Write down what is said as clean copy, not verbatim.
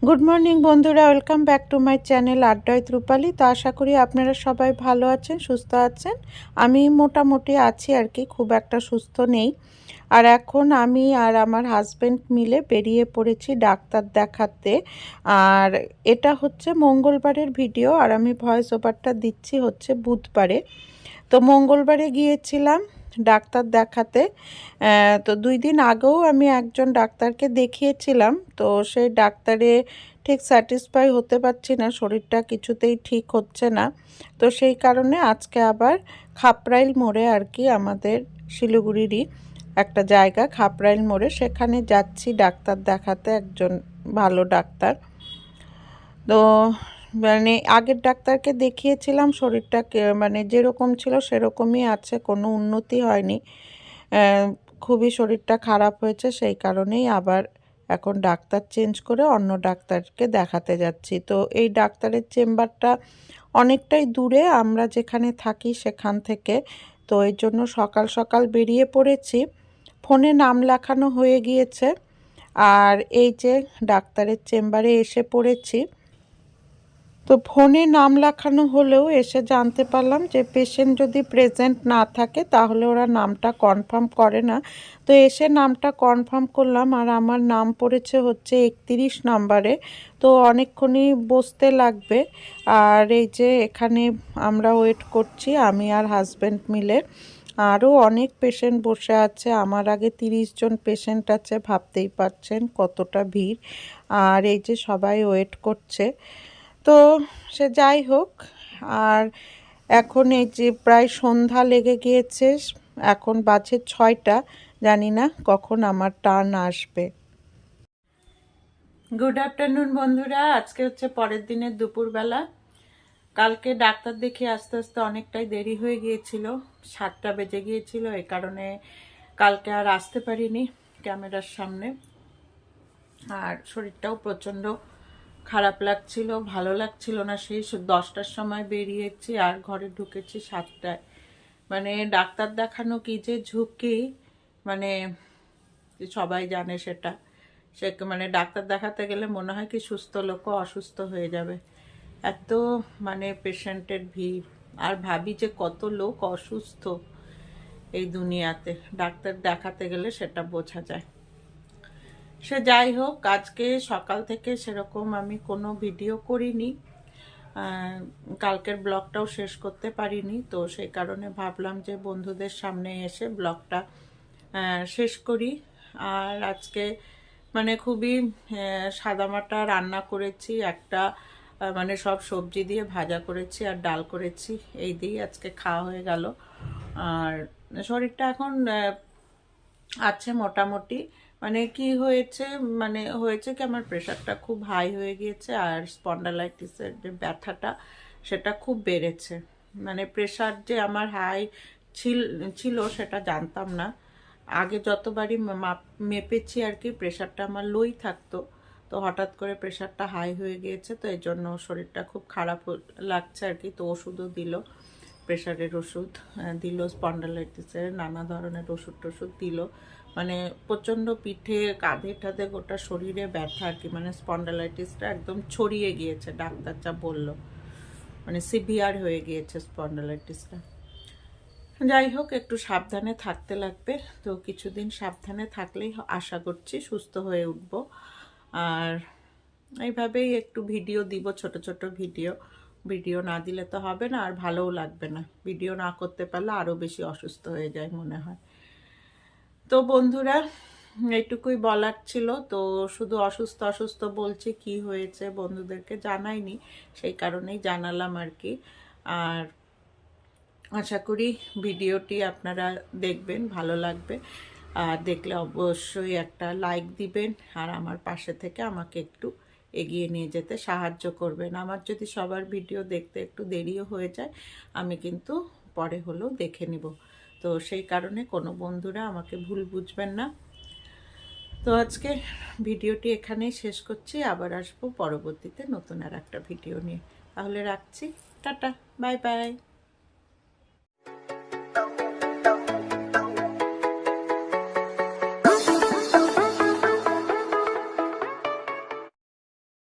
Good morning বন্ধুরা, welcome back to my channel আড্ডা with রূপালী। তো আশা করি আপনারা সবাই ভালো আছেন, সুস্থ আছেন। আমি মোটামুটি আছি আর কি, খুব একটা সুস্থ নেই। আর এখন আমি আর আমার হাজব্যান্ড মিলে বেরিয়ে পড়েছি ডাক্তার দেখাতে। আর এটা হচ্ছে মঙ্গলবারের ভিডিও, আর আমি ভয়েস ওভারটা দিচ্ছি হচ্ছে বুধবারে। তো মঙ্গলবারে গিয়েছিলাম ডাক্তার দেখাতে। তো 2 দিন আগেও আমি একজন ডাক্তারকে দেখিয়েছিলাম। তো সেই ডাক্তারে ঠিক স্যাটিসফাই হতে পারছি না, শরীরটা কিছুতেই ঠিক হচ্ছে না। তো সেই কারণে আজকে আবার খাপরাইল মোড়ে আর কি, আমাদের শিলিগুড়িরই একটা জায়গা খাপরাইল মোড়ে, সেখানে যাচ্ছি ডাক্তার দেখাতে, একজন ভালো ডাক্তার। তো মানে আগের ডাক্তারকে দেখিয়েছিলাম, শরীরটাকে মানে যেরকম ছিল সেরকমই আছে, কোনো উন্নতি হয়নি। খুবই শরীরটা খারাপ হয়েছে, সেই কারণেই আবার এখন ডাক্তার চেঞ্জ করে অন্য ডাক্তারকে দেখাতে যাচ্ছি। তো এই ডাক্তারের চেম্বারটা অনেকটাই দূরে আমরা যেখানে থাকি সেখান থেকে। তো এই জন্য সকাল সকাল বেরিয়ে পড়েছি। ফোনে নাম লেখানো হয়ে গিয়েছে, আর এই যে ডাক্তারের চেম্বারে এসে পড়েছি। তো ফোনে নাম লেখানো হলেও এসে জানতে পারলাম যে পেশেন্ট যদি প্রেজেন্ট না থাকে তাহলে ওরা নামটা কনফার্ম করে না। তো এসে নামটা কনফার্ম করলাম, আর আমার নাম পড়েছে হচ্ছে 31 নম্বরে। তো অনেকক্ষণই বসতে লাগবে। আর এই যে এখানে আমরা ওয়েট করছি, আমি আর হাজব্যান্ড মিলে। আরও অনেক পেশেন্ট বসে আছে, আমার আগে 30 জন পেশেন্ট আছে, ভাবতেই পারছেন কতটা ভিড়। আর এই যে সবাই ওয়েট করছে। তো সে যাই হোক। আর এখন এই যে প্রায় সন্ধ্যা লেগে গিয়েছে, এখন বাজে 6টা, জানি না কখন আমার টার্ন আসবে। গুড আফটারনুন বন্ধুরা, আজকে হচ্ছে পরের দিনের দুপুরবেলা। কালকে ডাক্তার দেখিয়ে আস্তে আস্তে অনেকটাই দেরি হয়ে গিয়েছিল, 7টা বেজে গিয়েছিল। এই কারণে কালকে আর আসতে পারিনি ক্যামেরার সামনে। আর শরীরটাও প্রচণ্ড খারাপ লাগছিল, ভালো লাগছিল না। সেই 10টার সময় বেরিয়েছি আর ঘরে ঢুকেছি 7টায়। মানে ডাক্তার দেখানো কি যে ঝুঁকি, মানে সবাই জানে সেটা। সে মানে ডাক্তার দেখাতে গেলে মনে হয় কি সুস্থ লোকও অসুস্থ হয়ে যাবে, এত মানে পেশেন্টের ভিড়। আর ভাবি যে কত লোক অসুস্থ এই দুনিয়াতে, ডাক্তার দেখাতে গেলে সেটা বোঝা যায়। সে যাই হোক, আজকে সকাল থেকে সেরকম আমি কোনো ভিডিও করিনি, কালকের ব্লগটাও শেষ করতে পারিনি। তো সেই কারণে ভাবলাম যে বন্ধুদের সামনে এসে ব্লগটা শেষ করি। আর আজকে মানে খুবই সাদামাটা রান্না করেছি, একটা মানে সব সবজি দিয়ে ভাজা করেছি আর ডাল করেছি, এই দিয়েই আজকে খাওয়া হয়ে গেল। আর শরীরটা এখন আছে মোটামুটি। মানে কি হয়েছে, মানে হয়েছে কি আমার প্রেশারটা খুব হাই হয়ে গিয়েছে, আর স্পন্ডালাইটিসের যে ব্যথাটা সেটা খুব বেড়েছে। মানে প্রেশার যে আমার হাই ছিল সেটা জানতাম না। আগে যতবারই মেপেছি আর কি, প্রেশারটা আমার লোই থাকতো। তো হঠাৎ করে প্রেশারটা হাই হয়ে গিয়েছে, তো এই জন্য শরীরটা খুব খারাপ লাগছে আর কি। তো ওষুধও দিল, প্রেশারের ওষুধ দিল, স্পন্ডালাইটিসের নানা ধরনের ওষুধ টষুধ দিল। মানে প্রচণ্ড পিঠে কাঁধে টাধে গোটা শরীরে ব্যথা আর কি। মানে স্পন্ডালাইটিসটা একদম ছড়িয়ে গিয়েছে, ডাক্তার যা বলল, মানে সিভিয়ার হয়ে গিয়েছে স্পন্ডালাইটিসটা। যাই হোক, একটু সাবধানে থাকতে লাগবে। তো কিছুদিন সাবধানে থাকলেই আশা করছি সুস্থ হয়ে উঠব। আর এইভাবেই একটু ভিডিও দিব, ছোট ছোট ভিডিও। ভিডিও না দিলে তো হবে না, আর ভালোও লাগবে না। ভিডিও না করতে পারলে আরও বেশি অসুস্থ হয়ে যায় মনে হয়। তো বন্ধুরা, এইটুকুই বলার ছিল। তো শুধু অসুস্থ অসুস্থ বলছি, কি হয়েছে বন্ধুদেরকে জানাইনি, সেই কারণেই জানালাম আর কি। আর আশা করি ভিডিওটি আপনারা দেখবেন, ভালো লাগবে। আর দেখলে অবশ্যই একটা লাইক দিবেন, আর আমার পাশে থেকে আমাকে একটু এগিয়ে নিয়ে যেতে সাহায্য করবেন। আমার যদি সবার ভিডিও দেখতে একটু দেরিও হয়ে যায়, আমি কিন্তু পরে হলেও দেখে নিব। তো সেই কারণে কোনো বন্ধুরা আমাকে ভুল বুঝবেন না। তো আজকে ভিডিওটি এখানেই শেষ করছি, আবার আসবো পরবর্তীতে নতুন আর একটা ভিডিও নিয়ে। তাহলে রাখছি, টাটা, বাই বাই।